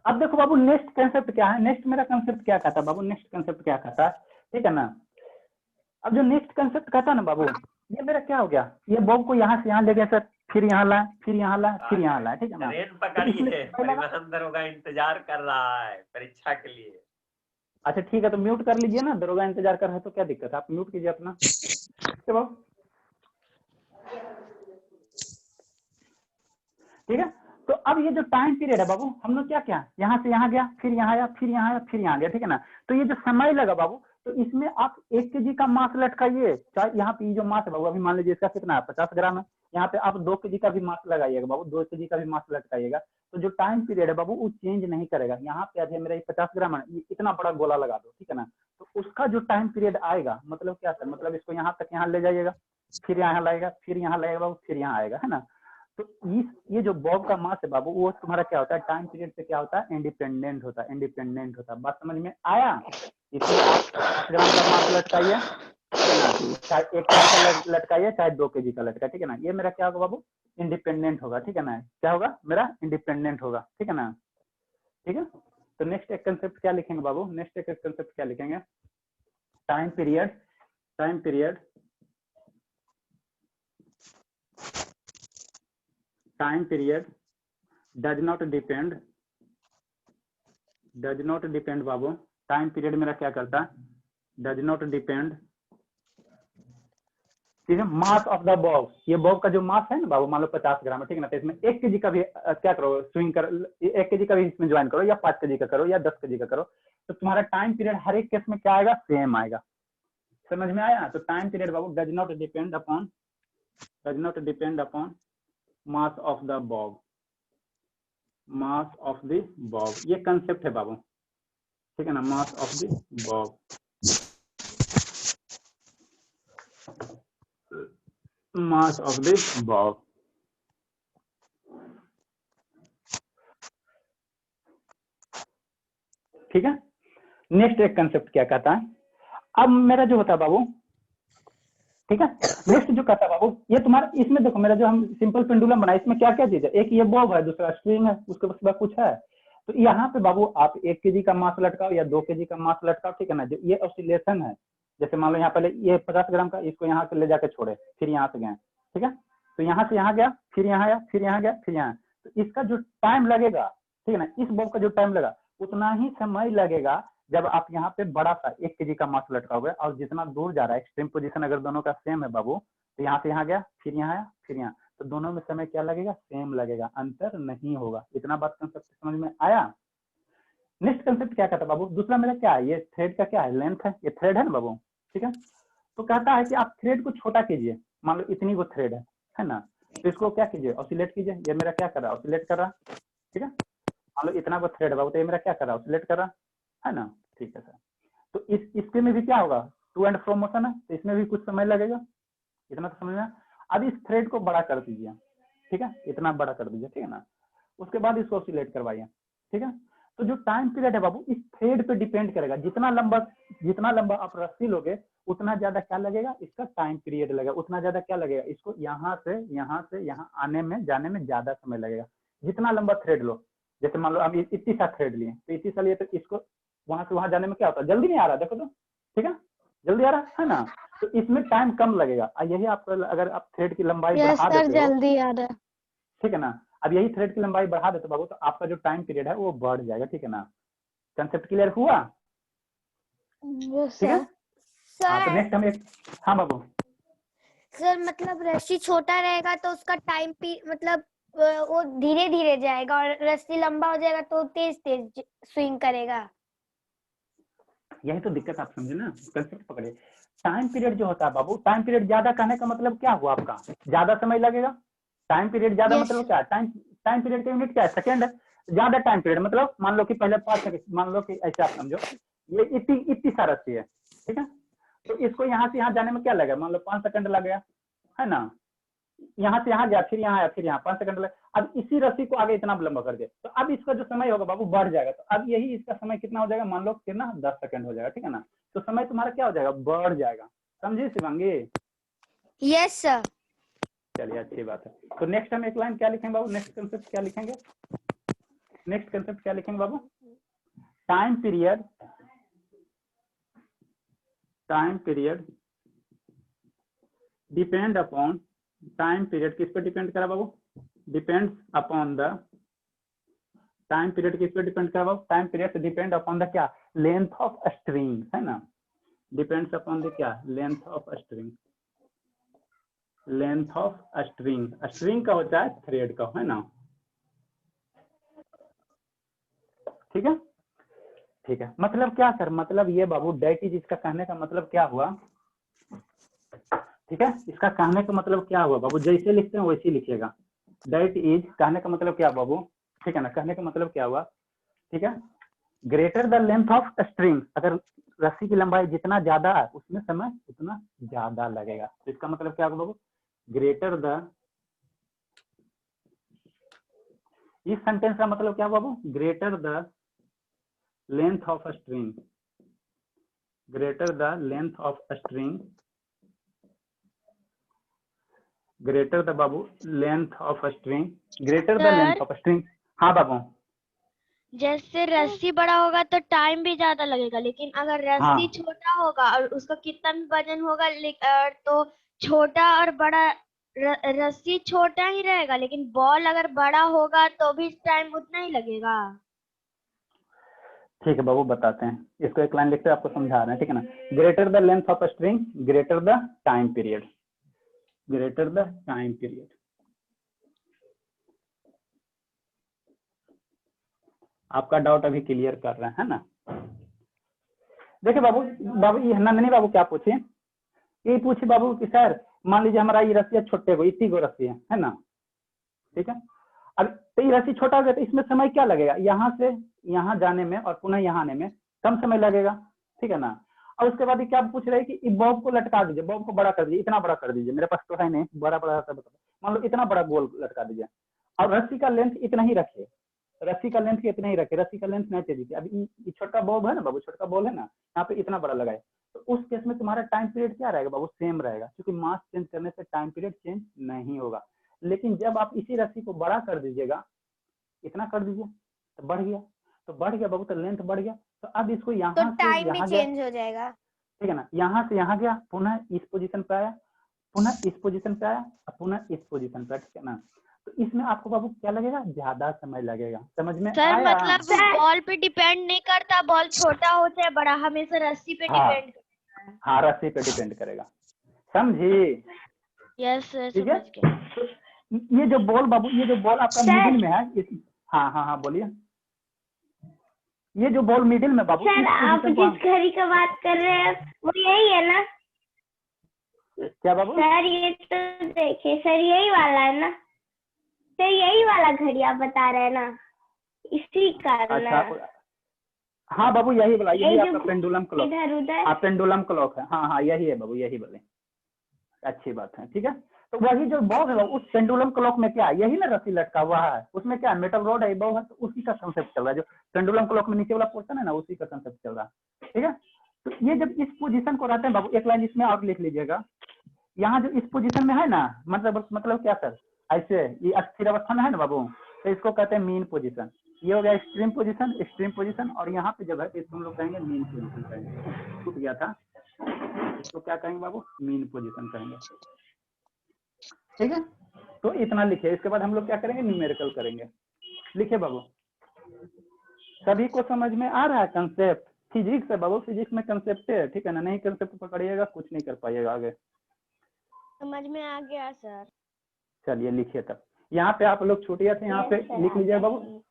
अब देखो बाबू next concept क्या है, नेक्स्ट मेरा कंसेप्ट क्या कहता है बाबू, नेक्स्ट कंसेप्ट क्या कहता है, ठीक है ना। अब जो नेक्स्ट कंसेप्ट कहता है ना बाबू, ये मेरा क्या हो गया, ये बॉब को यहाँ से यहाँ ले गया सर, फिर यहाँ लाए, फिर यहाँ लाए, फिर यहाँ लाए, ठीक है ना। ट्रेन पकड़िए, परिवहन दरोगा इंतजार कर रहा है परीक्षा के लिए। अच्छा ठीक है, तो म्यूट कर लीजिए ना, दरोगा इंतजार कर रहा है तो क्या दिक्कत है, आप म्यूट कीजिए अपना, ठीक है। तो अब ये जो टाइम पीरियड है बाबू, हम लोग क्या क्या, यहाँ से यहाँ गया, फिर यहाँ आया, फिर यहाँ आया, फिर यहाँ गया, ठीक है ना। तो ये जो समय लगा बाबू, तो इसमें आप 1 kg का मास लटकाइए, चाहे यहाँ पे जो मास है बाबू, अभी मान लीजिए इसका कितना है 50 ग्राम है, यहाँ पे आप 2 kg का भी मास लगाइएगा बाबू, 2 kg का भी मास लटकाइएगा, तो जो टाइम पीरियड है बाबू वो चेंज नहीं करेगा। यहाँ पे अभी मेरा 50 ग्राम है, इतना बड़ा गोला लगा दो, ठीक है ना। तो उसका जो टाइम पीरियड आएगा, मतलब क्या सर, मतलब इसको यहाँ तक यहाँ ले जाइएगा, फिर यहाँ लाएगा, फिर यहाँ लाएगा बाबू, फिर यहाँ आएगा, है ना। तो ये जो बॉब का मास है बाबू, वो तुम्हारा क्या होता है, टाइम पीरियड पे क्या होता है, इंडिपेंडेंट होता है, इंडिपेंडेंट होता है। बात समझ में आया। इसमें आप 50 ग्राम का मास लटकाइए, चाहे 1 kg का लटकाइए, चाहे 2 kg का लटकाइए, ठीक है ना। ये मेरा क्या होगा बाबू, इंडिपेंडेंट होगा, ठीक है ना। क्या होगा मेरा, इंडिपेंडेंट होगा, ठीक है ना। ठीक है, तो नेक्स्ट एक कंसेप्ट क्या लिखेंगे बाबू, नेक्स्ट एक कंसेप्ट क्या लिखेंगे, time period, time period, time period does not depend Babu, time period मेरा क्या करता है, does not depend, ठीक है, मास ऑफ द बॉब। ये बॉब का जो मास है ना बाबू, मान लो 50 ग्राम है, ठीक है ना। तो इसमें 1 kg का भी क्या करो, स्विंग कर, 1 kg का भी इसमें ज्वाइन करो, या 5 kg का करो, या 10 kg का करो, तो तुम्हारा टाइम पीरियड हर एक केस में क्या आएगा, सेम आएगा। समझ में आया। तो time period Babu does not depend upon mass of the Bob, mass of the Bob, ये कंसेप्ट है बाबू, ठीक है ना, mass of the Bob, mass of the Bob. ठीक है, नेक्स्ट एक कंसेप्ट क्या कहता है, अब मेरा जो होता है बाबू, ठीक है, नेक्स्ट जो कहता है बाबू, ये तुम्हारा, इसमें देखो मेरा जो हम सिंपल पेंडुलम बनाए, इसमें क्या क्या चीज है, एक ये बॉब है, दूसरा स्ट्रिंग है, उसके बाद कुछ है। तो यहाँ पे बाबू आप 1 kg का मास लटकाओ या 2 kg का मास लटकाओ, ठीक है ना। जो ये ऑसिलेशन है, जैसे मान लो यहाँ पहले ये 50 ग्राम का, इसको यहाँ से ले जाके छोड़े, फिर यहाँ से गए, ठीक है। तो यहाँ से यहाँ गया, फिर यहाँ आया, फिर यहाँ गया, फिर यहाँ, तो इसका जो टाइम लगेगा, ठीक है ना, इस बॉब का जो टाइम लगा उतना ही समय लगेगा जब आप यहाँ पे बड़ा सा 1 kg का मास लटकाओगे। और जितना दूर जा रहा है, एक्सट्रीम पोजीशन अगर दोनों का सेम है बाबू, तो यहाँ से यहाँ गया, फिर यहाँ आया, फिर यहाँ, तो दोनों में समय क्या लगेगा, सेम लगेगा, अंतर नहीं होगा। इतना बात कंसेप्ट समझ में आया। नेक्स्ट कंसेप्ट क्या कहता है बाबू, दूसरा मेरा क्या है, ये थ्रेड का क्या है, लेंथ है, ये थ्रेड है ना बाबू, ठीक है। तो कहता है कि आप थ्रेड को छोटा कीजिए, मान लो इतनी वो थ्रेड है ना, तो इसको क्या कीजिए, ऑसिलेट कीजिए। ये मेरा क्या कर रहा है, ऑसिलेट कर रहा, ठीक है। मान लो इतना वो थ्रेड बाबू, तो ये मेरा क्या कर रहा है, ऑसिलेट कर रहा है ना, ठीक है सर। तो इसके में भी क्या होगा, टू एंड फ्रो मोशन है, तो इसमें भी कुछ समय लगेगा, इतना तो समझ में। अब इस थ्रेड को बड़ा कर दीजिए, ठीक है, इतना बड़ा कर दीजिए, ठीक है ना। उसके बाद इसको ऑसिलेट करवाइए, ठीक है। तो जो टाइम पीरियड है बाबू, इस थ्रेड पे डिपेंड करेगा, जितना लंबा आप रस्सी लोगे उतना ज्यादा क्या लगेगा, इसका टाइम पीरियड लगेगा, उतना ज्यादा क्या लगेगा, इसको यहाँ से यहाँ आने में जाने में ज्यादा समय लगेगा। जितना लंबा थ्रेड लो, जैसे मान लो हम इतनी सा थ्रेड लिए, तो इतनी सा लिए, तो इसको वहां से वहां जाने में क्या होता है, जल्दी नहीं आ रहा, देखो तो, ठीक है, जल्दी आ रहा है ना। तो इसमें टाइम कम लगेगा। यही आपको, अगर आप थ्रेड की लंबाई बढ़ा देते हो, जल्दी आ रहा है, ठीक है ना, अब यही थ्रेड की लंबाई बढ़ा देते बाबू, तो आपका जो टाइम पीरियड है वो बढ़ जाएगा, ठीक है ना। कंसेप्ट क्लियर हुआ, ठीक है। हाँ, तो नेक्स्ट हम एक, हाँ बाबू सर मतलब रस्सी छोटा रहेगा तो उसका टाइम मतलब वो धीरे धीरे जाएगा, और रस्सी लंबा हो जाएगा तो तेज तेज स्विंग करेगा। यही तो दिक्कत, आप समझे ना, कंसेप्ट पकड़े। टाइम पीरियड जो होता है बाबू, टाइम पीरियड ज्यादा कहने का मतलब क्या हुआ आपका, ज्यादा समय लगेगा। टाइम पीरियड ज्यादा मतलब क्या है, टाइम पीरियड का यूनिट क्या है, सेकंड है। ज्यादा टाइम पीरियड मतलब मान लो कि पहले 5 सेकंड, मान लो कि ऐसे आप समझो, ये इतनी सा रस्सी है, ठीक है। तो इसको यहाँ से यहाँ जाने में क्या लगेगा, मान लो 5 सेकंड लग गया, है ना। यहाँ से यहाँ गया, फिर यहाँ आया, फिर यहाँ 5 सेकंड लगे। अब इसी रस्सी को आगे इतना लंबा कर दिया, तो अब इसका जो समय होगा बाबू बढ़ जाएगा। तो अब यही इसका समय कितना हो जाएगा, मान लो कितना 10 सेकंड हो जाएगा, ठीक है ना। तो समय तुम्हारा क्या हो जाएगा, बढ़ जाएगा। समझे शिवांगी? Yes sir. चलिए अच्छी बात है। तो नेक्स्ट हम एक लाइन क्या लिखेंगे बाबू, नेक्स्ट कंसेप्ट क्या लिखेंगे, नेक्स्ट कंसेप्ट क्या लिखेंगे बाबू? Time period depend upon, time period किस पे डिपेंड करा बाबू? Depends upon the, time period किस पे डिपेंड करा बाबू? टाइम पीरियड से डिपेंड अपॉन द क्या? लेंथ ऑफ स्ट्रिंग, है ना? डिपेंड्स अपॉन द क्या? Length of string, length of string, string का होता है थ्रेड का, है ना? ठीक है, ठीक है। मतलब क्या सर? मतलब ये बाबू डेट इज, इसका कहने का मतलब क्या हुआ? ठीक है, इसका कहने का मतलब क्या हुआ बाबू? जैसे लिखते हैं वैसे लिखिएगा। डेट इज कहने का मतलब क्या बाबू? ठीक है ना, कहने का मतलब क्या हुआ? ठीक है, greater the length of string, अगर रस्सी की लंबाई जितना ज्यादा है उसमें समय उतना ज्यादा लगेगा। तो इसका मतलब क्या होगा बाबू? ग्रेटर द, इस सेंटेंस का मतलब क्या बाबू? Greater the length of string, greater the length of string, greater the बाबू length of string, greater the length of string. हाँ बाबू, जैसे रस्सी बड़ा होगा तो टाइम भी ज्यादा लगेगा, लेकिन अगर रस्सी हाँ छोटा होगा और उसका कितना भी वजन होगा तो छोटा और बड़ा, रस्सी छोटा ही रहेगा, लेकिन बॉल अगर बड़ा होगा तो भी टाइम उतना ही लगेगा। ठीक है बाबू, बताते हैं इसको, एक लाइन लिखते हैं आपको समझा रहे हैं, ठीक है ना? Greater the length of string, greater the time period, greater the time period. आपका डाउट अभी क्लियर कर रहे हैं ना? देखिए बाबू, ये नंदनी बाबू क्या पूछे? ये पूछे बाबू कि सर मान लीजिए हमारा ये रस्सी छोटे को, इतनी को रस्सी है ना? ठीक है, अब तो ये रस्सी छोटा हो गया तो इसमें समय क्या लगेगा? यहाँ से यहाँ जाने में और पुनः यहाँ आने में कम समय लगेगा, ठीक है ना? और उसके बाद क्या पूछ रहे हैं कि बॉब को लटका दीजिए, बॉब को बड़ा कर दीजिए, इतना बड़ा कर दीजिए, मेरे पास तो है नहीं बड़ा बड़ा, मान लो इतना बड़ा गोल लटका दीजिए, और रस्सी का लेंथ इतना ही रखे, रस्सी का लेंथ इतना ही रखे, रस्सी का लेंथ नहीं चाहिए। अभी ये छोटा बॉब है ना बाबू, छोटा बॉल है ना, यहाँ पे इतना बड़ा लगाए, तो उस केस में तुम्हारा टाइम पीरियड क्या रहेगा बाबू? सेम रहेगा, क्योंकि मास चेंज करने से टाइम पीरियड चेंज नहीं होगा। लेकिन जब आप इसी रस्सी को बड़ा कर दीजिएगा, इतना कर दीजिए, तो बढ़ गया, तो बढ़ गया बाबू, तो लेंथ बढ़ गया, तो अब इसको यहाँ तो से टाइम भी यहाँ गया, चेंज हो जाएगा। ठीक है ना? यहाँ से यहाँ गया, पुनः इस पोजीशन पे आया, पुनः इस पोजीशन पे आया, पुनः इस पोजीशन पे, ठीक है ना? तो इसमें आपको बाबू क्या लगेगा? ज्यादा समय लगेगा। समझ में सर आया? मतलब बॉल पे डिपेंड नहीं करता, बॉल छोटा हो चाहे बड़ा, हमेशा रस्सी पे हाँ डिपेंड करता है। हाँ, रस्सी पे डिपेंड करेगा, समझी? यस सर, ठीक है, समझ गए। तो ये जो बॉल बाबू, ये जो बॉल आपका मिडिल में है, हाँ हाँ हाँ बोलिए। ये जो बॉल मिडिल में बाबू, सर आप जिस घड़ी का बात कर रहे हैं वो यही है ना? क्या बाबू? सर ये तो देखिए सर, यही वाला है ना सर? यही वाला घड़ी आप बता रहे हैं ना, इसी का ना? अच्छा, हाँ बाबू यही वाला, यही यही आपका जो पेंडुलम क्लॉक, इधर उधर। हाँ पेंडुलम क्लॉक है, हाँ हाँ यही है बाबू, यही वाले। अच्छी बात है, ठीक है। तो वही जो बॉब है उस पेंडुलम क्लॉक में क्या है? यही ना रस्सी लटका हुआ है, उसमें क्या मेटल रॉड है, बॉब है, तो उसी का कंसेप्ट चल रहा है। जो पेंडुलम क्लॉक में नीचे वाला पोर्शन है ना, उसी का कंसेप्ट चल रहा है, ठीक है। तो ये जब इस पोजीशन को रहते हैं बाबू, एक लाइन इसमें और लिख लीजिएगा, यहाँ जो इस पोजीशन में है ना, मतलब क्या सर? ऐसे ये अस्थिर अवस्था में है ना बाबू, तो इसको कहते हैं मीन पोजीशन। ये हो गया एक्सट्रीम पोजीशन, एक्सट्रीम पोजीशन, और यहाँ पे जब है इसको हम लोग कहेंगे मीन पोजीशन कहेंगे। छूट गया था, इसको क्या कहेंगे बाबू? मीन पोजीशन कहेंगे, ठीक है। तो इतना लिखे, इसके बाद हम लोग क्या करेंगे? न्यूमेरिकल करेंगे। लिखे बाबू, सभी को समझ में आ रहा है कंसेप्ट? फिजिक्स है बाबू, फिजिक्स में कंसेप्ट है, ठीक है ना? नहीं कंसेप्ट पकड़िएगा कुछ नहीं कर पाइएगा आगे। समझ में आ गया सर। चलिए लिखिए, तब यहाँ पे आप लोग छूट गए थे, यहाँ पे लिख लीजिए बाबू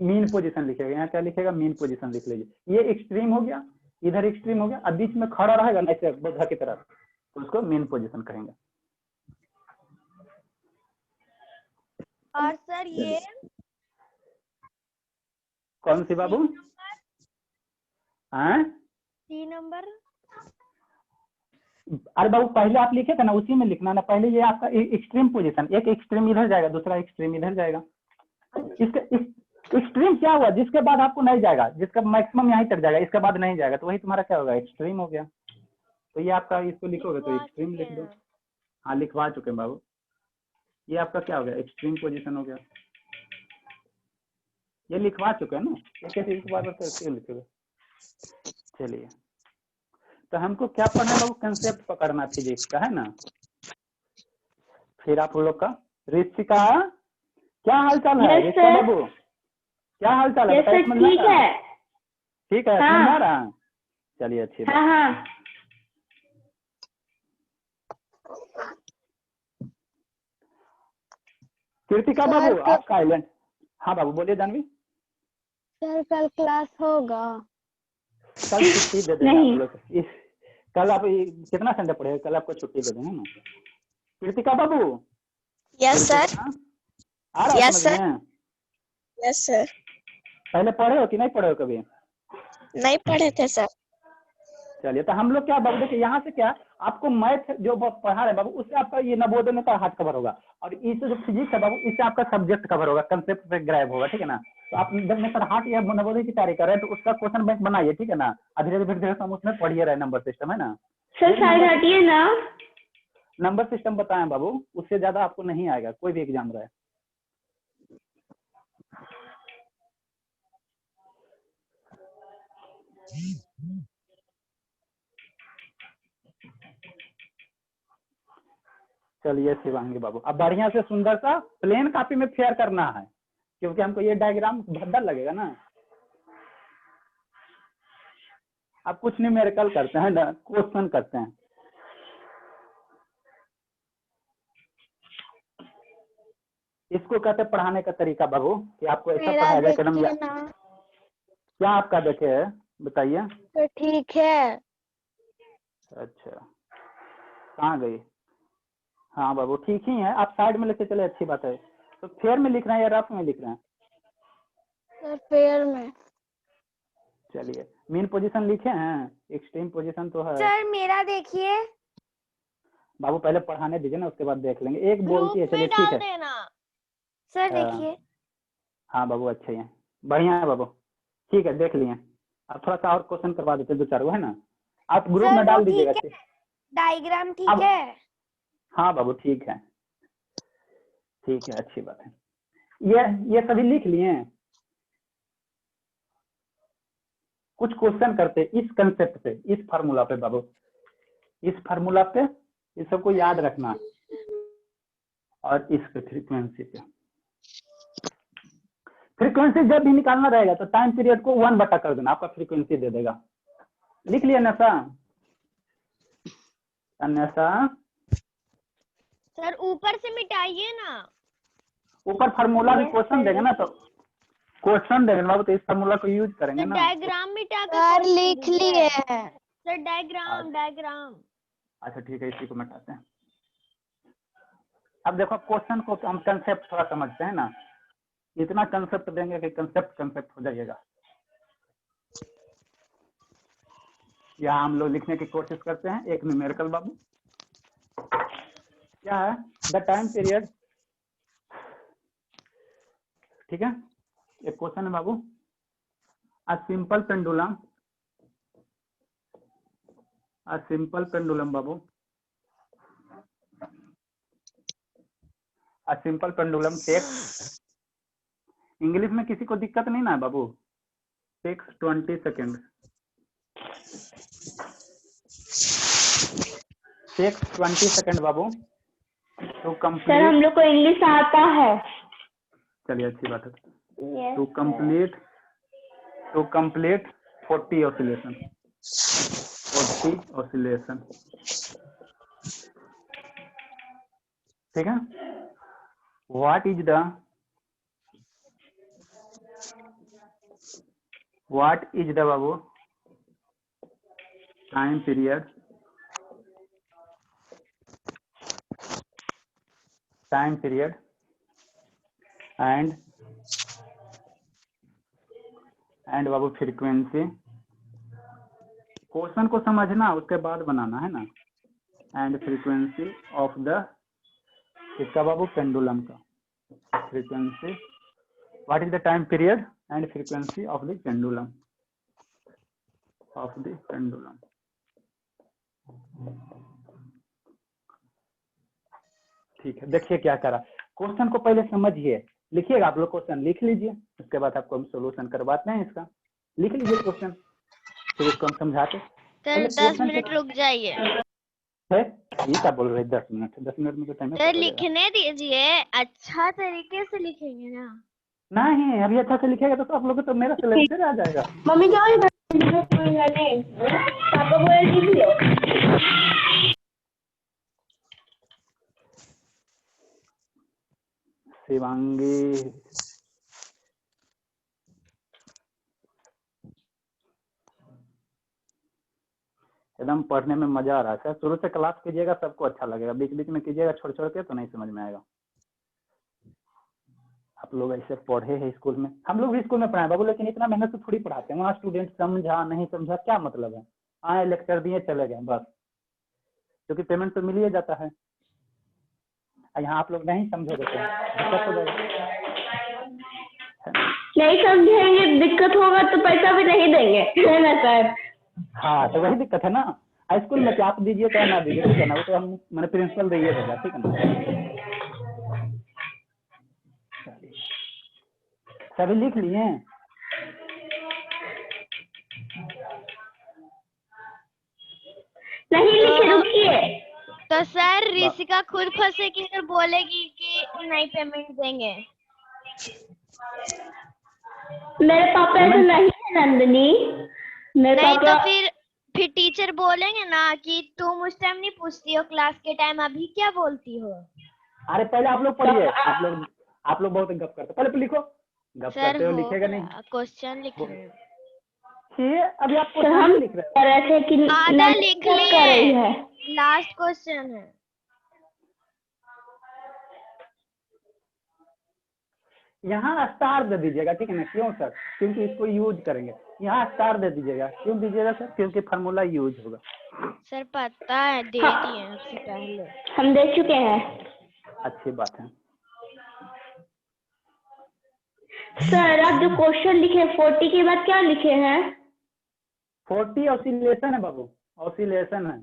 मीन पोजीशन लिखेगा। यहाँ क्या लिखेगा? मीन पोजीशन लिख लीजिए। ये एक्सट्रीम हो गया, इधर एक्सट्रीम हो गया, अब बीच में खड़ा रहेगा ना ऐसे बुद्धा की तरफ, तो उसको मीन पोजीशन कहेंगे। और सर ये कौन सी बाबू? हाँ 3 नंबर। अरे बाबू पहले आप लिखे थे ना, उसी में लिखना ना। पहले ये आपका एक्सट्रीम पोजीशन, एक एक्सट्रीम इधर जाएगा, दूसरा एक्सट्रीम इधर जाएगा। इसका एक्सट्रीम क्या हुआ? जिसके बाद आपको नहीं जाएगा, जिसका मैक्सिमम यहीं तक जाएगा, इसके बाद नहीं जाएगा, तो वही तुम्हारा क्या होगा? एक्सट्रीम हो गया। तो ये आपका, इसको लिखोगे तो एक्सट्रीम लिख दो। हाँ लिखवा चुके हैं बाबू। ये आपका क्या हो गया? एक्सट्रीम पोजीशन हो गया। ये लिखवा चुके हैं ना, एक एक चीज के बार करके लिखे हुए। चलिए, तो हमको क्या पढ़ना है बाबू, कंसेप्ट पकड़ना फिजिक्स का, है ना। फिर आप लोग का ऋषिका, क्या हाल चाल है Yes, ऋषिका sir. बाबू, क्या हाल चाल है यस बताइए, सर, समझ में आ ठीक रहा है। ठीक है, हाँ। समझ में आ रहा है? चलिए अच्छी बात। हाँ हाँ। कृतिका सर, बाबू क- आप साइलेंट। हाँ बाबू बोलिए जानवी। सर कल क्लास होगा? कल छुट्टी दे देंगे आप नहीं। लोग इस, कल आप कितना संडे पड़ेगा, कल आपको छुट्टी दे देंगे ना। कृतिका बाबू, यस सर। हाँ? आ रहा है यस समझ सर। में? Yes sir. पहले पढ़े हो कि नहीं पढ़े हो कभी? नहीं पढ़े थे सर। चलिए, तो हम लोग क्या बाबू देखिए, यहाँ से क्या आपको मैथ जो पढ़ा रहे बाबू, उससे आपका ये नवोदय में का हाथ कवर होगा, और इससे जो फिजिक्स है बाबू, इससे आपका सब्जेक्ट कवर होगा, कंसेप्ट पे ग्रैब होगा, ठीक है ना। तो आप जब मैं सर हाथ या नवोदय की तैयारी कर रहे हैं, तो उसका क्वेश्चन बैंक बनाइए, ठीक है ना। धीरे धीरे हम उसमें पढ़िए रहे, नंबर सिस्टम है ना। सर साइड हटिए ना। नंबर सिस्टम बताएं बाबू, उससे ज्यादा आपको नहीं आएगा कोई भी एग्जाम रहे। चलिए शिवांगी बाबू, अब बढ़िया से सुंदर सा प्लेन कॉपी में फेयर करना है, क्योंकि हमको ये डायग्राम भद्दा लगेगा ना। अब कुछ न्यूमेरिकल करते हैं ना, क्वेश्चन करते हैं। इसको कहते हैं पढ़ाने का तरीका बाबू, कि आपको ऐसा मेरा पढ़ाया जाए कि एकदम देखिए ना। क्या आपका देखे है बताइए। तो ठीक है। अच्छा, कहाँ गई? हाँ बाबू ठीक ही है, आप साइड में लेके चले, अच्छी बात है। तो फेयर में लिख रहे हैं या रफ में लिख रहे हैं? सर पेयर में। चलिए, मेन पोजीशन लिखे हैं, एक्सट्रीम पोजीशन तो है सर मेरा देखिए। बाबू, पहले पढ़ाने दीजिए ना, उसके बाद देख लेंगे। एक बोलती है, ग्रुप चलिए में ठीक डाल है। देना। सर हाँ। देखिए। हाँ बाबू अच्छे हैं, बढ़िया है बाबू, ठीक है देख लिए। अब थोड़ा सा और क्वेश्चन करवा देते दो चार, है ना। आप ग्रुप सर में वो डाल ठीक दीजिएगा। है, डायग्राम ठीक अब है। हाँ बाबू ठीक है, ठीक है अच्छी बात है। ये सभी लिख लिए हैं। कुछ क्वेश्चन करते इस कंसेप्ट पे, इस फार्मूला पे बाबू, इस फार्मूला पे, इस सबको याद रखना, और इस पे फ्रीक्वेंसी पे। फ्रीक्वेंसी जब भी निकालना रहेगा तो टाइम पीरियड को 1 बटा कर देना, आपका फ्रीक्वेंसी दे देगा। लिख लिया नशा? अन्यथा सर ऊपर से मिटाइए ना। ऊपर फार्मूला भी Yes, क्वेश्चन sir. देंगे ना, तो क्वेश्चन देंगे बाबू, तो इस फार्मूला को यूज करेंगे सर ना। डायग्राम मिटा के सर question लिख दीजिए। लिए हैं। Sir diagram diagram. अच्छा ठीक है, इसी को मिटाते हैं। अब देखो क्वेश्चन को हम कंसेप्ट थोड़ा समझते हैं ना, इतना कंसेप्ट देंगे कि कंसेप्ट हो जाइएगा। यहाँ हम लोग लिखने की कोशिश करते हैं एक न्यूमेरिकल बाबू। क्या है? द टाइम पीरियड, ठीक है। एक क्वेश्चन है बाबू, अ सिंपल पेंडुलम बाबू, a simple pendulum takes, English में किसी को दिक्कत नहीं ना है बाबू, टेक्स 20 सेकेंड, टेक्स 20 सेकेंड बाबू टू सर कंप्लीट। हम लोग को इंग्लिश आता है। चलिए अच्छी बात है। Yes, to complete 40 oscillation, 40 oscillation, ठीक है। व्हाट इज द बाबू टाइम पीरियड एंड बाबू फ्रीक्वेंसी। क्वेश्चन को समझना उसके बाद बनाना है ना। एंड फ्रीक्वेंसी ऑफ द, इसका बाबू पेंडुलम का frequency, what is the time period and frequency of the pendulum, ठीक है। देखिए क्या करा, क्वेश्चन को पहले समझिए, लिखिएगा आप लोग, क्वेश्चन लिख लीजिए, उसके बाद आपको हम सोल्यूशन करवाते हैं इसका। लिख लीजिए क्वेश्चन, फिर इसको हम समझाते। सर 10 मिनट रुक जाइए। है ये क्या बोल रहे हैं 10 मिनट? 10 मिनट में तो टाइम सर लिखने दीजिए, अच्छा तरीके से लिखेंगे ना। नहीं, अभी अच्छा से लिखेगा तो आप लोग को तो मेरा सिलेबस आ जाएगा। मम्मी क्या हो पापा बोले लिख लो। शिवांगी, एकदम पढ़ने में मजा आ रहा है सर। शुरू से क्लास कीजिएगा, सबको अच्छा लगेगा। बीच बीच में कीजिएगा छोड़ छोड़ के तो नहीं समझ में आएगा। आप लोग ऐसे पढ़े हैं स्कूल में, हम लोग भी स्कूल में पढ़ाए बाबू, लेकिन इतना मेहनत से थोड़ी पढ़ाते हैं। वहाँ स्टूडेंट समझा नहीं समझा क्या मतलब है, आए लेक्चर दिए चले गए बस, क्योंकि पेमेंट तो मिल ही जाता है। यहाँ आप लोग नहीं समझोगे तो दिक्कत हो जाएगा। नहीं समझेंगे दिक्कत होगा तो पैसा भी नहीं देंगे, है ना सर? हाँ तो वही दिक्कत है ना। स्कूल में क्या आप दीजिए चाहे ना दीजिए, ठीक है ना, वो तो हम मैंने प्रिंसिपल दिए देगा, ठीक है ना। सभी लिख लिए? नहीं लिखे, रुकिए। तो सर ऋषिका खुद फंसेगी और बोलेगी कि नहीं पेमेंट देंगे। मेरे पापा ऐसे नहीं है नंदिनी, मेरे नहीं तो पापा फिर टीचर बोलेंगे ना कि तुम उस टाइम नहीं पूछती हो क्लास के टाइम, अभी क्या बोलती हो। अरे पहले आप लोग पढ़िए, आप लोग बहुत गप करते, पहले लिखो। गप सर करते हो, हो लिखेगा नहीं। क्वेश्चन लिख रहे हैं। अभी आप तो हम लिख रहे हो। कह रहे थे कि आधा लिख कर रही लिए, है। लास्ट क्वेश्चन है। यहाँ स्टार दे दीजिएगा, ठीक है ना। क्यों सर? क्योंकि इसको यूज करेंगे। यहाँ स्टार दे दीजिएगा। क्यों दीजिएगा सर? क्योंकि फार्मूला यूज होगा। सर पता है, दे दिए आपसे पहले। हम दे चुके हैं। अच्छी बात है सर आप जो क्वेश्चन लिखे 40 के बाद क्या लिखे हैं? 40 ऑसिलेशन है बाबू, ऑसिलेशन है।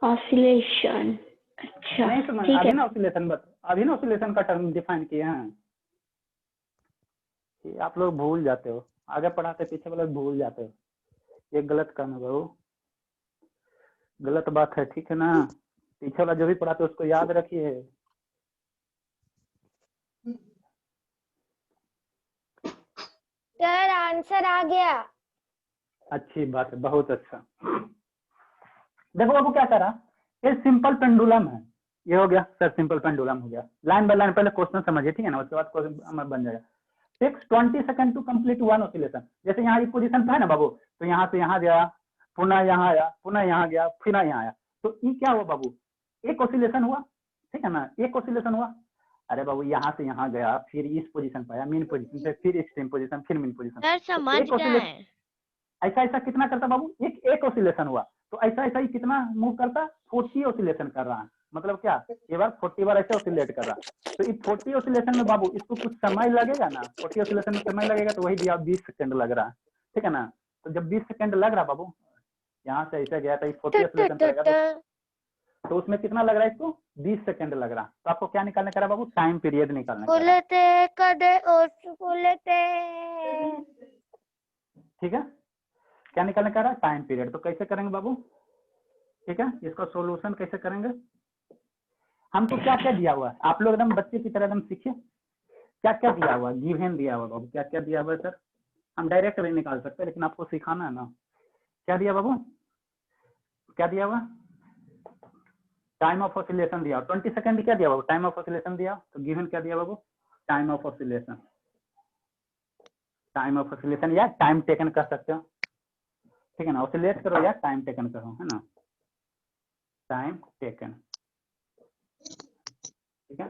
ऑसिलेशन, अच्छा नहीं समझ? ठीक अभी है। ना ऑसिलेशन अभी ना ऑसिलेशन का टर्म डिफाइन किए हैं। ये आप लोग भूल जाते हो, आगे पढ़ाते पीछे वाले भूल जाते हो। ये गलत काम है बाबू, गलत बात है, ठीक है ना। पीछे वाला जो भी पढ़ाते उसको याद रखिए। सर आंसर आ गया। अच्छी बात है, बहुत अच्छा। देखो बाबू क्या करा, ये सिंपल पेंडुलम है। ये हो गया सर, सिंपल पेंडुलम हो गया। लाइन बाय लाइन पहले क्वेश्चन समझिए, ठीक है ना, उसके बाद क्वेश्चन बन जाएगा। Takes 20 second to complete one oscillation. जैसे यहाँ एक पोजीशन पे है ना बाबू, तो यहाँ से यहाँ गया, पुनः यहाँ आया, पुनः यहाँ गया, फिर यहाँ आया, तो ये क्या हुआ बाबू? एक ऑसिलेशन हुआ, ठीक है ना, एक ऑसिलेशन हुआ। अरे बाबू यहाँ से यहाँ गया, फिर इस पोजीशन पे आया, मीन पोजीशन से, फिर एक्सट्रीम पोजीशन, फिर मीन पोजीशन। सर समझ गए। ऐसा ऐसा कितना करता बाबू? एक ऑसिलेशन हुआ, तो ऐसा ऐसा ही कितना मूव करता? 40 ऑसिलेशन कर रहा है। मतलब क्या, ये बार 40 बार ऐसे ऑसिलेट कर रहा। तो इस 40 ऑसिलेशन में बाबू इसको कुछ समय लगेगा ना, 40 ऑसिलेशन में समय लगेगा, तो वही दिया 20 सेकंड लग रहा है, ठीक है ना। तो जब 20 सेकंड लग रहा बाबू, यहाँ से ऐसे गया था, 40 ऑसिलेशन करेगा, तो उसमें कितना लग रहा है इसको? 20 सेकंड लग रहा। तो आपको क्या निकालने का है बाबू? टाइम पीरियड निकालने का है, ठीक है। क्या निकालने का है? Time period. तो कैसे करेंगे बाबू? ठीक है, इसका सॉल्यूशन कैसे करेंगे? हमको क्या क्या दिया हुआ है? आप लोग एकदम बच्चे की तरह एकदम सीखिए। क्या क्या दिया हुआ? गिवन दिया हुआ बाबू, क्या क्या दिया हुआ है सर? हम डायरेक्ट नहीं निकाल सकते, लेकिन आपको सिखाना है ना। क्या दिया बाबू? क्या दिया हुआ? टाइम ऑफ ऑसिलेशन दिया। 20 सेकंड क्या दिया बाबू? टाइम ऑफ ऑसिलेशन दिया। तो गिवन क्या दिया बाबू? Time of oscillation. Time of oscillation या टाइम टेकन कर सकते हो, ठीक है ना। ऑसिलेट करो या टाइम टेकन करो, है ना, टाइम टेकन, ठीक है।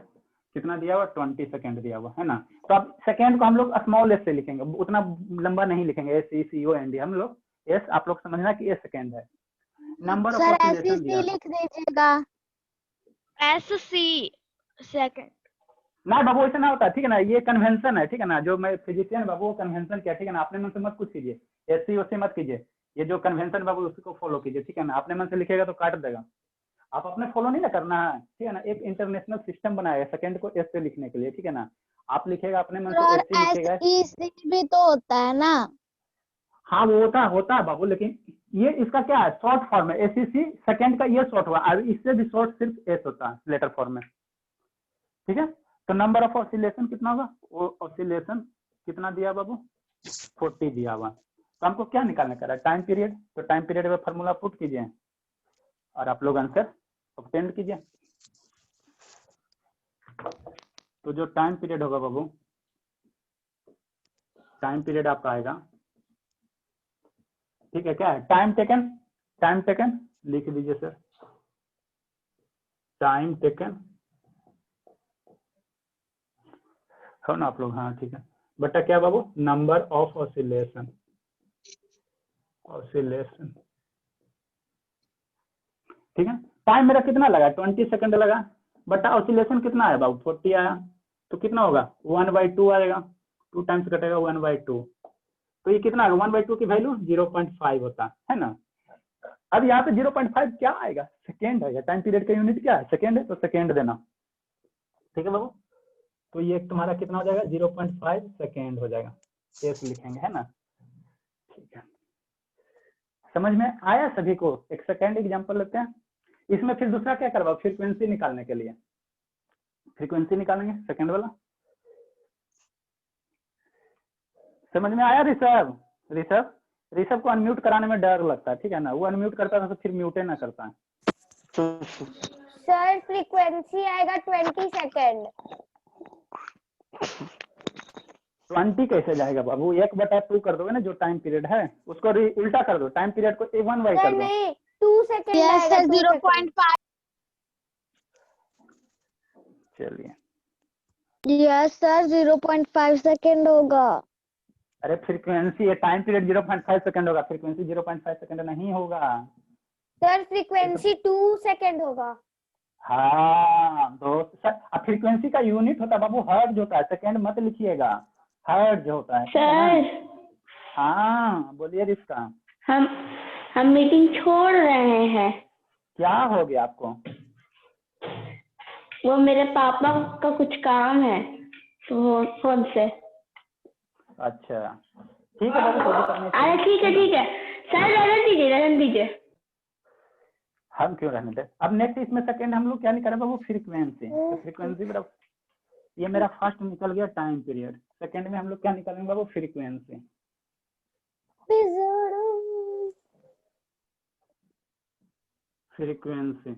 कितना दिया हुआ? 20 सेकंड दिया हुआ, है ना। तो अब सेकंड को हम लोग स्मॉल एस से लिखेंगे, उतना लंबा नहीं लिखेंगे। SECOND हम लोग एस, आप लोग समझना कि एस सेकंड है। नंबर ऑफ ऑसिलेशन दिया, लिख दीजिएगा। SC second. ना बाबू ऐसा ना होता, ठीक है ना। ये कन्वेंशन है, ठीक है ना। जो मैं फिजिशियन बाबू वो कन्वेंशन क्या, ठीक है ना। अपने मन से मत कुछ कीजिए, SC मत कीजिए। ये जो कन्वेंशन बाबू उसको फॉलो कीजिए, ठीक है ना। अपने मन से लिखेगा तो काट देगा। आप अपने फॉलो नहीं ना करना है, ठीक है ना। एक इंटरनेशनल सिस्टम बनाया है सेकंड को एस से लिखने के लिए, ठीक है ना। आप लिखेगा अपने मन से और ऐसे लिखेगा। SEC भी तो होता है ना। हाँ वो होता है बाबू, लेकिन ये इसका क्या है, शॉर्ट फॉर्म है। एसीसी सेकंड का ये शॉर्ट हुआ, और इससे भी शॉर्ट सिर्फ एस होता है लेटर फॉर्म में। ठीक है, तो नंबर ऑफ ऑसिलेशन कितना होगा, वो ऑसिलेशन कितना दिया बाबू, 40 दिया हुआ। तो हमको क्या निकालने का है, टाइम पीरियड। तो टाइम पीरियड में फॉर्मूला पुट कीजिए और आप लोग आंसर ऑब्टेन कीजिए। तो जो टाइम पीरियड होगा बाबू, टाइम पीरियड आपका आएगा, ठीक है, क्या है, टाइम टेकन लिख दीजिए सर, टाइम टेकन हो ना आप लोग, हाँ ठीक है, बटा क्या बाबू, नंबर ऑफ ऑसिलेशन, ठीक है। टाइम मेरा कितना लगा, 20 सेकंड लगा, बटा ऑसिलेशन कितना है बाबू, 40 आया, तो कितना होगा 1/2 आएगा, 2 टाइम्स कटेगा 1/2, तो ये कितना आएगा, 1/2 की वैल्यू 0.5 होता है ना। अब यहाँ पे 0.5 क्या आएगा, सेकेंड है, टाइम पीरियड का यूनिट क्या है, सेकेंड है, तो सेकेंड देना, ठीक है बाबू। तो ये तुम्हारा कितना हो जाएगा, 0.5 सेकेंड हो जाएगा, एस लिखेंगे, है ना, ठीक है। समझ में आया सभी को। एक सेकेंड एग्जांपल लेते हैं, इसमें फिर दूसरा क्या करवा, फ्रीक्वेंसी निकालने के लिए फ्रीक्वेंसी निकालेंगे, सेकेंड वाला। समझ में आया ऋषभ को अनम्यूट कराने में डर लगता है, ठीक है ना, वो अनम्यूट करता था तो फिर म्यूटे ना करता है। सर फ्रीक्वेंसी आएगा 20 सेकेंड। 20 कैसे जाएगा बाबू, 1/2 कर दोगे ना, जो टाइम पीरियड है उसको उल्टा कर दो, टाइम पीरियड को 1/2 सर कर दो। नहीं 2 सेकेंड यस आएगा, सर 2 सेकेंड। 0.5। चलिए, यस सर 0.5 सेकेंड होगा। अरे फ्रीक्वेंसी है, टाइम पीरियड 0.5 सेकंड होगा, फ्रीक्वेंसी 0.5 सेकंड नहीं होगा। सर फ्रीक्वेंसी 2 सेकेंड होगा। हाँ दोस्त सर, फ्रीक्वेंसी का यूनिट होता है बाबू, हर्ट्ज होता है, सेकंड मत लिखिएगा, हर्ट्ज होता है, ठीक है ना? सर हाँ बोलिए रिश्ता, हम मीटिंग छोड़ रहे हैं, क्या हो गया आपको? वो मेरे पापा का कुछ काम है तो फोन से। अच्छा ठीक है बाबू, कोई दिक्कत नहीं। अरे ठीक है सर, रहने दीजिए। हम क्यों रहने दे। अब नेक्स्ट इसमें सेकंड हम लोग क्या निकाले बाबू, फ्रीक्वेंसी। तो फ्रीक्वेंसी बड़ा, ये मेरा फर्स्ट निकल गया टाइम पीरियड, सेकंड में हम लोग क्या निकालेंगे बाबू, फ्रीक्वेंसी। फ्रीक्वेंसी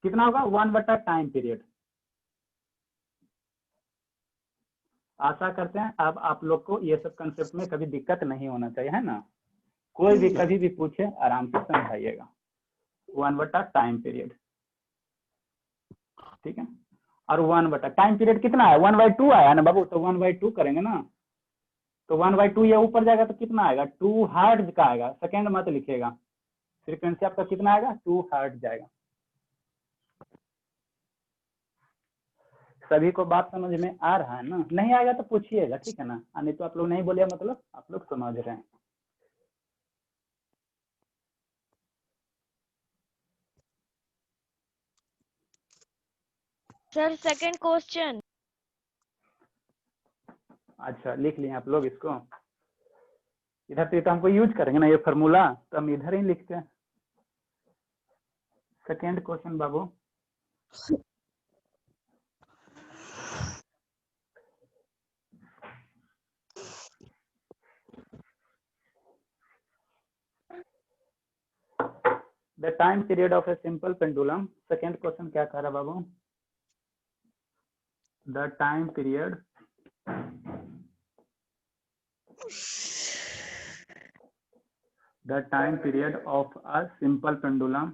कितना होगा, 1/टाइम पीरियड। आशा करते हैं अब आप लोग को ये सब कंसेप्ट में कभी दिक्कत नहीं होना चाहिए, है ना। कोई भी कभी भी पूछे आराम से समझाइएगा, 1/टाइम पीरियड, ठीक है। और 1/टाइम पीरियड कितना है, 1/2 आया ना बाबू, तो 1/2 करेंगे ना, तो 1/2 ये ऊपर जाएगा तो कितना आएगा, 2 हर्ट्ज का आएगा, सेकेंड मत लिखिएगा। फ्रीक्वेंसी आपका कितना आएगा, 2 हर्ट्ज जाएगा। सभी को बात समझ में आ रहा है ना, नहीं आएगा तो पूछिएगा, ठीक है ना, नहीं तो आप लोग नहीं बोलिए, मतलब आप लोग समझ रहे हैं। Sir second question. अच्छा लिख लिए आप लोग इसको, इधर से तो हमको यूज करेंगे ना ये फार्मूला, तो हम इधर ही लिखते हैं। सेकेंड क्वेश्चन बाबू, the time period of a simple pendulum. Second question क्या कह रहा है बाबू, the time period of a simple pendulum,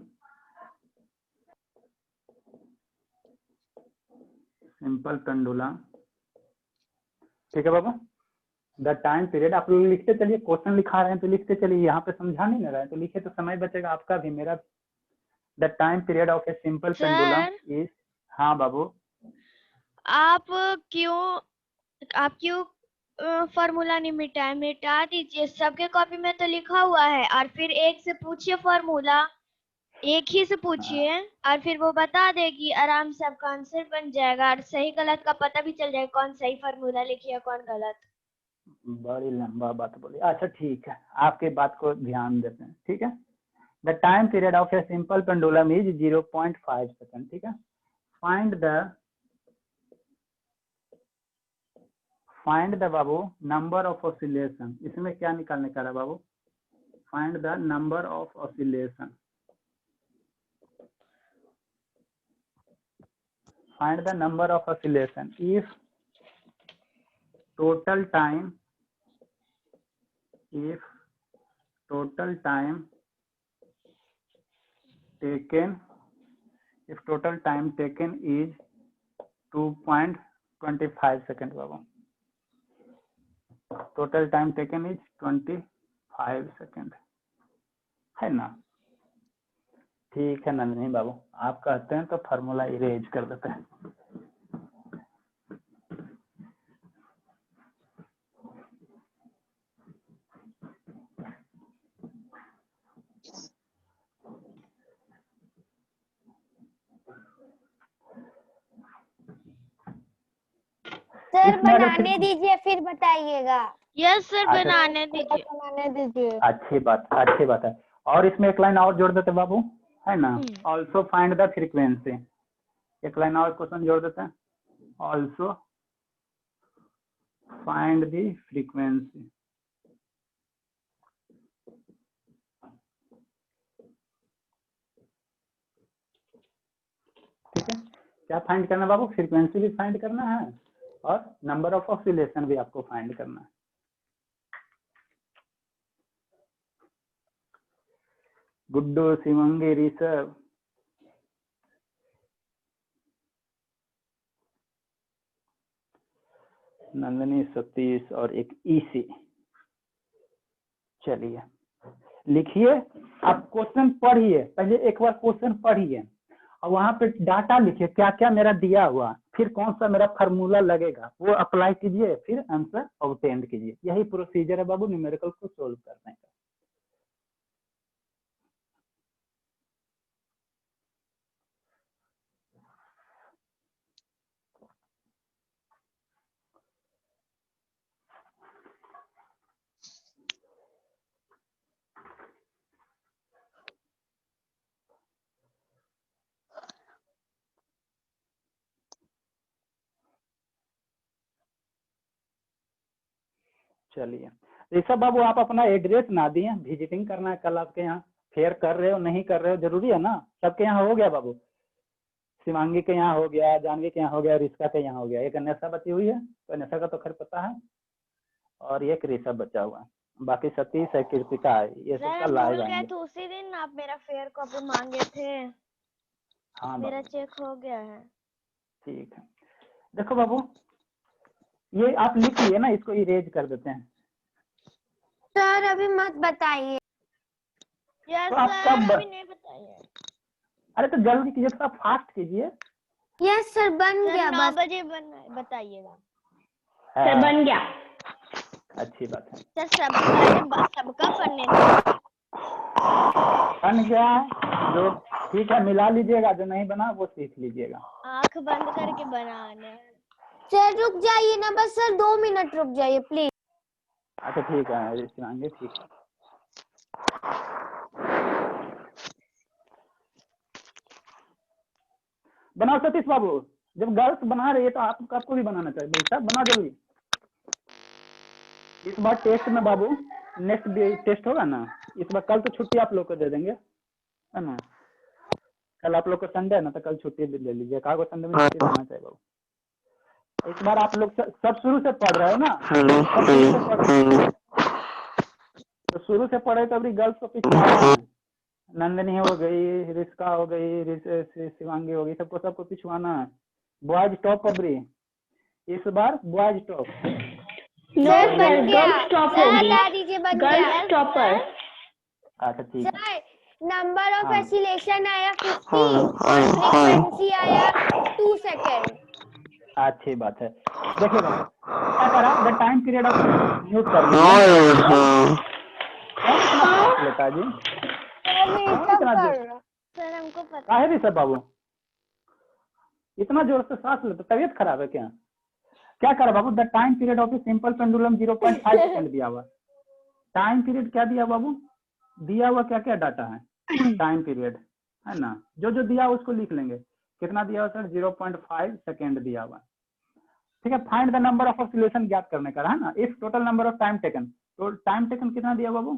ठीक है बाबू। द टाइम पीरियड, आप लोग लिखते चलिए, क्वेश्चन लिखा रहे हैं तो लिखते चलिए, यहाँ पे समझा नहीं ना रहे तो लिखे तो समय बचेगा आपका भी मेरा। The time period of a simple pendulum is, हाँ बाबू। आप क्यों फॉर्मूला नहीं मिटा दीजिए, सबके कॉपी में तो लिखा हुआ है, और फिर एक से पूछिए फॉर्मूला। एक ही से पूछिए और फिर वो बता देगी, आराम से आपका आंसर बन जाएगा और सही गलत का पता भी चल जाएगा, कौन सही फार्मूला लिखी है कौन गलत। बड़ी लंबा बात बोली। अच्छा ठीक है, आपके बात को ध्यान देते हैं। ठीक है, the time period of a simple pendulum is 0.5 second. ठीक है, फाइंड द बाबू नंबर ऑफ ऑसिलेशन। इसमें क्या निकालने का है बाबू? Find the number of oscillation. Find the number of oscillation if total time taken is 2.25 second बाबू। Total time taken is 25 second, है ना? ठीक है नंदनी बाबू, आप कहते हैं तो फार्मूला इरेज कर देते हैं। सर इसमें अगर बनाने दीजिए फिर बताइएगा। यस सर, अच्छा। बनाने दीजिए। बनाने दीजिए। अच्छी बात है। और इसमें एक लाइन और जोड़ देते बाबू, है ना? Also find the frequency. एक लाइन और क्वेश्चन जोड़ देते हैं, ऑल्सो फाइंड द फ्रीक्वेंसी। ठीक है, क्या फाइंड करना बाबू? फ्रीक्वेंसी भी फाइंड करना है और नंबर ऑफ ऑसिलेशन भी आपको फाइंड करना है। गुड्डू, शिवंगी, ऋषभ, नंदनी, सतीश और एक ईसी। चलिए लिखिए, आप क्वेश्चन पढ़िए, पहले एक बार क्वेश्चन पढ़िए और वहां पे डाटा लिखिए, क्या क्या मेरा दिया हुआ, फिर कौन सा मेरा फार्मूला लगेगा वो अप्लाई कीजिए, फिर आंसर ऑब्टेन कीजिए। यही प्रोसीजर है बाबू न्यूमेरिकल को सोल्व करने का। चलिए ऋषभ बाबू, आप अपना एड्रेस ना दिए, विजिटिंग करना है कल आपके यहाँ। फेयर कर रहे हो नहीं कर रहे हो जरूरी है ना? सबके यहाँ हो गया बाबू, शिवांगी के यहाँ हो गया, जानवी के यहाँ हो गया, रिश्का के यहाँ हो गया, एक अन्यथा बची हुई है, तो अन्यथा का तो खैर पता है, और एक ऋषभ बचा हुआ है, बाकी सतीश है, कृतिका है, ये सब सर कल भूल लाइव गए आएंगे। थे, उसी दिन आप मेरा फेयर कॉपी मांगे थे। हाँ मेरा बाबू चेक हो गया है। ठीक है। देखो बाबू, ये आप लिख लिए ना, इसको इरेज कर देते हैं। सर अभी मत बताइए। यस तो आप सर, कब अभी नहीं बताइए। अरे तो जल्दी कीजिए, थोड़ा फास्ट कीजिए। यस सर बन सर गया 9 बस। बजे बताइएगा। सर बन गया। अच्छी बात है। सर सबका पढ़ने दीजिए। बन गया जो, ठीक है मिला लीजिएगा, जो नहीं बना वो सीख लीजिएगा। आंख बंद करके बनाना। सर रुक जाइए ना, बस सर 2 मिनट रुक जाइए प्लीज। अच्छा ठीक है शिवांगी, ठीक है। बनाओ सतीश बाबू, जब गर्ल्स बना रही है तो आपको भी बनाना चाहिए। भाई साहब बना जल्दी। इस बार टेस्ट में बाबू, नेक्स्ट टेस्ट होगा ना इस बार, कल तो छुट्टी आप लोग को दे देंगे, है ना? कल आप लोग को संडे है ना, तो कल छुट्टी भी ले लीजिए। कहा को संडे में छुट्टी रहना चाहिए बाबू। इस बार आप लोग सब शुरू से पढ़ रहे हो ना, तो शुरू से पढ़े तो अभी गर्ल्स को पिछवाना है। नंदनी हो गई, रिस्का हो गई, शिवांगी हो गई, सबको पिछवाना है। बॉयज टॉप अबरी, इस बार बॉयज टॉप। सर बन गया। गर्ल्स टॉप सर होगी। हटा दीजिए, बन गया। Girls topper. अच्छा ठीक है। सर नंबर ऑफ हाँ। एसिलेशन आया 50 और फ्रीक्वेंसी आया 2 सेकेंड। अच्छी बात है। देखिए बाबू क्या करा, the time period of mute कर लीजिए। लेता जी सर ये सब इतना कर रहा। हमको पता काहे ऋषभ बाबू इतना जोर से सांस लेते, तबीयत खराब है क्या? क्या करा बाबू? The time period of a simple pendulum 0.5 second दिया हुआ। टाइम पीरियड क्या दिया बाबू? दिया हुआ क्या क्या डाटा है? टाइम पीरियड है ना, जो जो दिया उसको लिख लेंगे। कितना दिया हुआ सर? 0.5 सेकेंड दिया हुआ। ठीक है, find the number of oscillation ज्ञात करने का है ना। If total number of time taken, तो टाइम टेकन कितना दिया बाबू?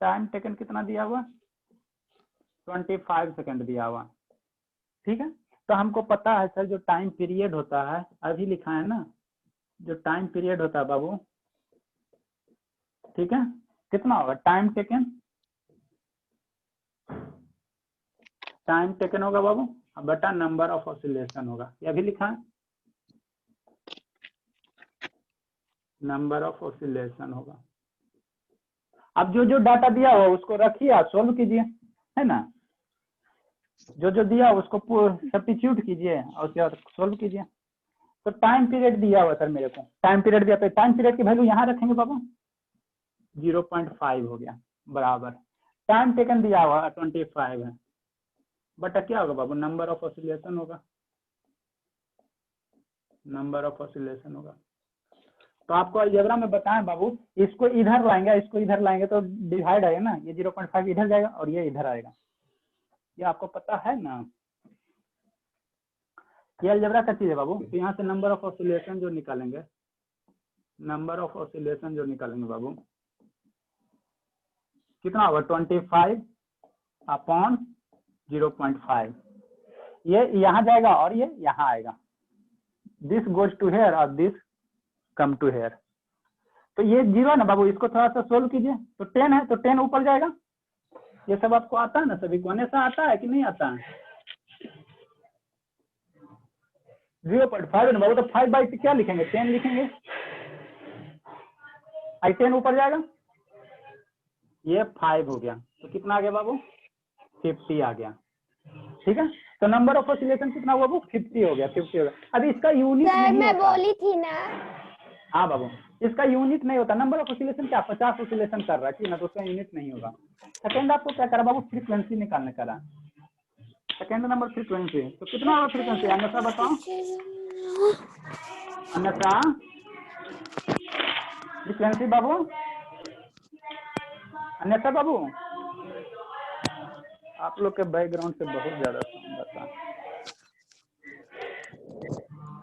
टाइम टेकन कितना दिया हुआ? 25 सेकेंड दिया हुआ। ठीक है, तो हमको पता है सर जो टाइम पीरियड होता है, अभी लिखा है ना, जो टाइम पीरियड होता है बाबू, ठीक है, कितना होगा? टाइम टेकन, टाइम टेकन होगा बाबू बटा नंबर ऑफ ऑसिलेशन होगा। ये भी लिखा है, नंबर ऑफ ऑसिलेशन होगा। अब जो जो डाटा दिया हो उसको रखिए, आप सोल्व कीजिए, है ना। जो जो दिया उसको सब्स्टिट्यूट कीजिए और उसके बाद सोल्व कीजिए। तो टाइम पीरियड दिया हुआ सर मेरे को, टाइम पीरियड दिया, तो टाइम पीरियड की वैल्यू यहाँ रखेंगे बाबू, 0.5 हो गया बराबर। टाइम टेकन दिया हुआ 25 है, बट क्या होगा बाबू? नंबर ऑफ ऑसिलेशन होगा, नंबर ऑफ ऑसिलेशन होगा। तो आपको अलजेब्रा में बताएं बाबू, इसको इधर लाएंगे, इसको इधर लाएंगे तो डिवाइड आएगा ना, ये 0.5 इधर जाएगा और ये इधर आएगा, ये आपको पता है ना। ये अलजेब्रा का चीज है बाबू। तो यहाँ से नंबर ऑफ ऑसिलेशन जो निकालेंगे, नंबर ऑफ ऑसिलेशन जो निकालेंगे बाबू, कितना होगा? 25 अपॉन 0.5, ये यहाँ जाएगा और ये यहाँ आएगा। दिस गोज टू हेयर और दिस कम टू हेयर। तो ये 0 है ना बाबू, इसको थोड़ा सा सोल्व कीजिए। तो 10 है तो 10 ऊपर जाएगा। ये सब आपको आता है ना, सभी को ऐसा आता है कि नहीं आता है? 0.5 है ना बाबू, तो 5/10 क्या लिखेंगे? 10 लिखेंगे। 10 ऊपर जाएगा, ये 5 हो गया, तो कितना आ गया बाबू? 50 आ गया। ठीक है, तो नंबर ऑफ ऑसिलेशन कितना हुआ बाबू? 50 हो गया, 50 हो गया। अभी इसका यूनिट सर नहीं मैं होता। बोली थी ना। हाँ बाबू, इसका यूनिट नहीं होता। नंबर ऑफ ऑसिलेशन क्या 50 ऑसिलेशन कर रहा है, ठीक ना, तो उसका यूनिट नहीं होगा। सेकेंड आपको क्या करा बाबू? फ्रीक्वेंसी निकालने करा। सेकेंड नंबर फ्रीक्वेंसी, तो कितना होगा फ्रीक्वेंसी? अन्यथा बताओ, अन्यथा फ्रीक्वेंसी बाबू, अन्यथा बाबू आप लोग के बैकग्राउंड से बहुत ज्यादा साउंड आता है।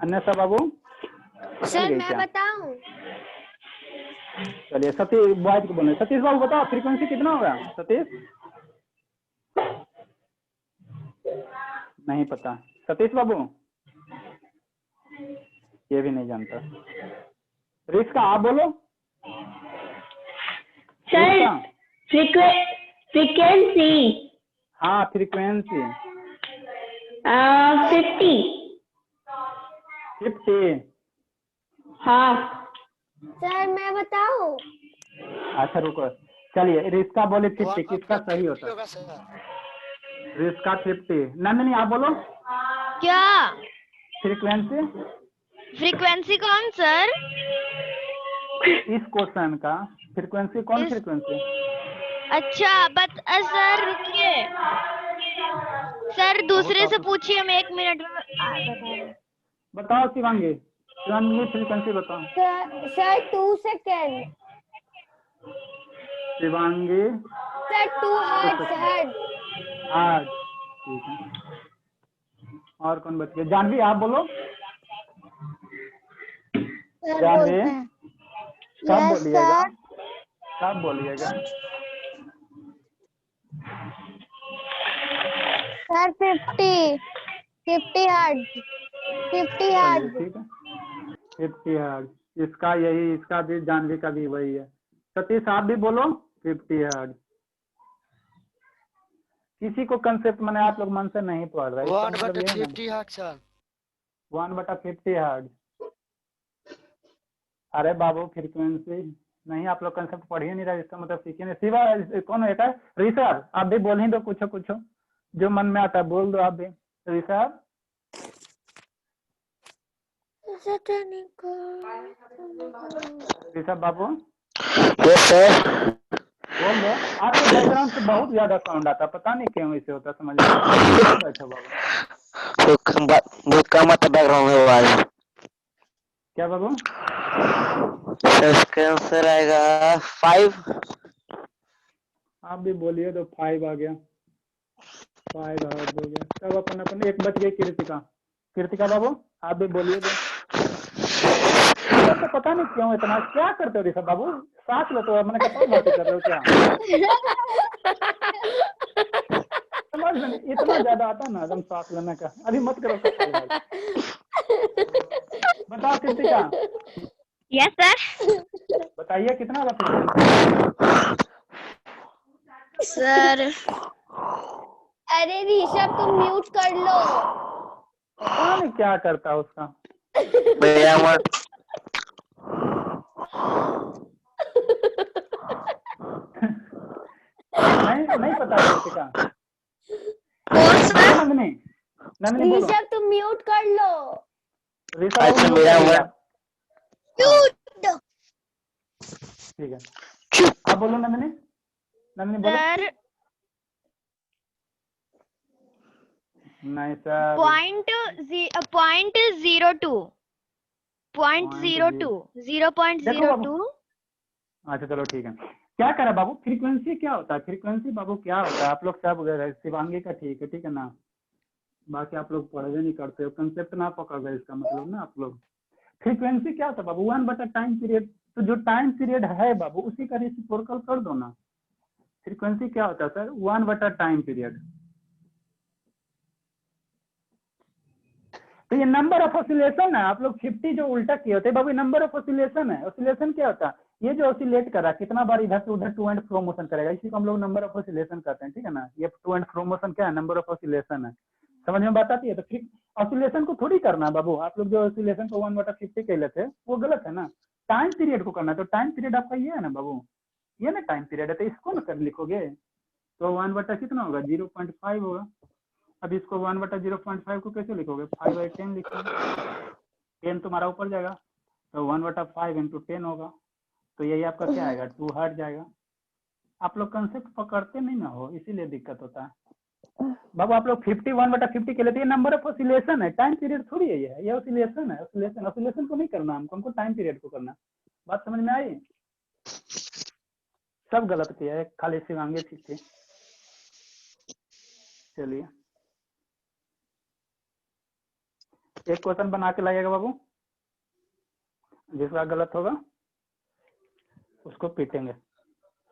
अन्यथा बाबू सर मैं बताऊं? चलिए सतीश बॉयज को बोले, सतीश बाबू बताओ फ्रीक्वेंसी कितना होगा? सतीश नहीं पता, सतीश बाबू ये भी नहीं जानता। रिस्का आप बोलो। सर फ्रीक्वेंसी हाँ फ्रीक्वेंसी 50। हाँ सर मैं बताऊं? अच्छा रुको, चलिए रिस्का बोले 50, किसका सही होता है? रिस्का 50। नंदिनी आप बोलो क्या फ्रीक्वेंसी, फ्रीक्वेंसी कौन सर? इस क्वेश्चन का फ्रीक्वेंसी कौन? फ्रीक्वेंसी अच्छा सर रुकिए, सर दूसरे से पूछिए, हम 1 मिनट में बता रहे हैं। बताओ शिवांगी, शिवांगी फ्रीक्वेंसी बताओ। Sir 2 second. Shivangi sir 2 hertz. आज ठीक है, और कौन बच गया? जानवी आप बोलो। सर जानवी बोलते हैं। कब Yes, बोलिएगा? sir. कब बोलिएगा? Sir 50 hertz. 50 चलिए हर्ट्ज। ठीक है, 50 हर्ट्ज। इसका यही, इसका भी, जानवी का भी वही है। सतीश आप भी बोलो 50 हर्ट्ज। किसी को कंसेप्ट मैंने आप लोग मन से नहीं पढ़ रहे, इसका मतलब यही ना। 1/50 हर्ट्ज सर। 1/50 हर्ट्ज। अरे बाबू फ्रीक्वेंसी नहीं, आप लोग कंसेप्ट पढ़ ही नहीं रहे, इसका मतलब सीखे नहीं। सिवा कौन है? ऋषभ आप भी बोल ही दो, कुछ जो मन में आता है बोल दो आप भी। ऋषभ ऋषभ बाबू। Yes sir. बोल दो। आपके बैकग्राउंड से बहुत ज्यादा साउंड आता, पता नहीं क्यों ऐसे होता, समझ में नहीं आता। बैठो बाबू। तो बहुत कम आता बैकग्राउंड में आवाज। क्या बाबू? सर इसका आंसर आएगा 5। आप भी बोलिए तो 5 आ गया। 5 हार्ड हो गया। तब अपन अपन एक बच गई कृतिका। कृतिका बाबू आप भी बोलिए तो। तो पता नहीं क्यों इतना क्या करते हो ऋषभ बाबू? सांस लो तो, मैंने कपाल भाती कर रहे हो क्या? समझ में नहीं, इतना ज्यादा आता ना एकदम सांस लेने का। अभी मत करो कपाल भाती। बताओ कृतिका, यस सर। बताइए कितना होगा फ्रीक्वेंसी? सर अरे ऋषभ तुम म्यूट कर लो। पता नहीं क्या करता उसका। मेरा मन नहीं पता कृतिका। कौन सा? बोलो नंदिनी, नंदिनी बोलो। ऋषभ तुम म्यूट कर लो। ऋषभ अच्छा, म्यूट मेरा कर दिया। मन- हाँ, ठीक है। चुप। आप बोलो नंदिनी, नंदिनी बोलो। सर नहीं सर। .02 0.02 अच्छा चलो ठीक है। क्या करा बाबू? फ्रीक्वेंसी क्या होता है? फ्रीक्वेंसी बाबू क्या होता है? आप लोग सब शिवांगी का ठीक है ना। बाकी आप लोग पढ़वे नहीं करते हो, कंसेप्ट ना पकड़ गए इसका मतलब ना आप लोग। फ्रीक्वेंसी क्या होता है बाबू? 1 बटा टाइम पीरियड। तो जो टाइम पीरियड है बाबू उसी का रेसिप्रोकल कर दो ना। फ्रीक्वेंसी क्या होता है सर? 1 बटा टाइम पीरियड। तो ये नंबर ऑफ ऑसिलेशन है। आप लोग 50 जो उल्टा किए होते बाबू, नंबर ऑफ ऑसिलेशन है। ऑसिलेशन क्या होता है? ये जो ऑसिलेट कर रहा है कितना बार इधर से उधर टू एंड फ्रो मोशन करेगा, इसी को हम लोग नंबर ऑफ ऑसिलेशन कहते हैं, ठीक है ना। ये टू एंड फ्रो मोशन क्या है? नंबर ऑफ ऑसिलेशन है। समझ में बात आती है? तो फिर ऑसिलेशन को थोड़ी करना है बाबू। आप लोग जो ऑसिलेशन को 1/50 कह लेते हैं वो गलत है ना। टाइम पीरियड को करना है। तो टाइम पीरियड आपका ये है ना बाबू, ये ना टाइम पीरियड है। तो इसको ना कर लिखोगे तो 1 बटा कितना होगा? 0.5 होगा। अब इसको 1/0.5 को कैसे लिखोगे? 5/10 लिखोगे। 10 तुम्हारा ऊपर जाएगा तो 1/5 इंटू 10 होगा। तो यही आपका क्या आएगा? 2 हट जाएगा। आप लोग कंसेप्ट पकड़ते नहीं ना हो, इसीलिए दिक्कत होता है बाबू। आप लोग 51/50 के लेते हैं। नंबर ऑफ ऑसिलेशन है, टाइम पीरियड थोड़ी है ये ऑसिलेशन है। ऑसिलेशन को नहीं करना हमको टाइम पीरियड को करना। बात समझ में आई? सब गलत किया है, खाली शिवांगी ठीक थी। चलिए एक क्वेश्चन बना के लाइएगा बाबू, जिसका गलत होगा उसको पीटेंगे।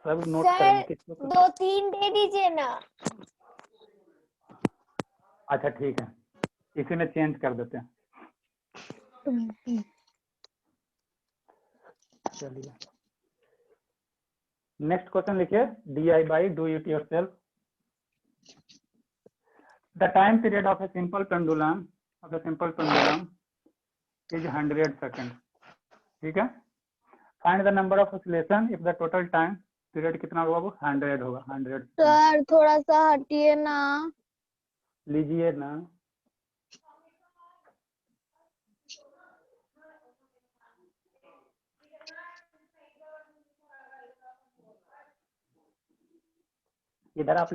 सब नोट करेंगे सर किसको। 2-3 दे दीजिए ना। अच्छा ठीक है, इसी में चेंज कर देते हैं। चलिए नेक्स्ट क्वेश्चन लिखिए। DI do it yourself. The time period of a simple pendulum is 100 seconds. ठीक है। Find the number of oscillation if the total time period कितना होगा बाबू? 100 होगा। 100 सर थोड़ा सा हटिए ना। लीजिए ना। इधर आप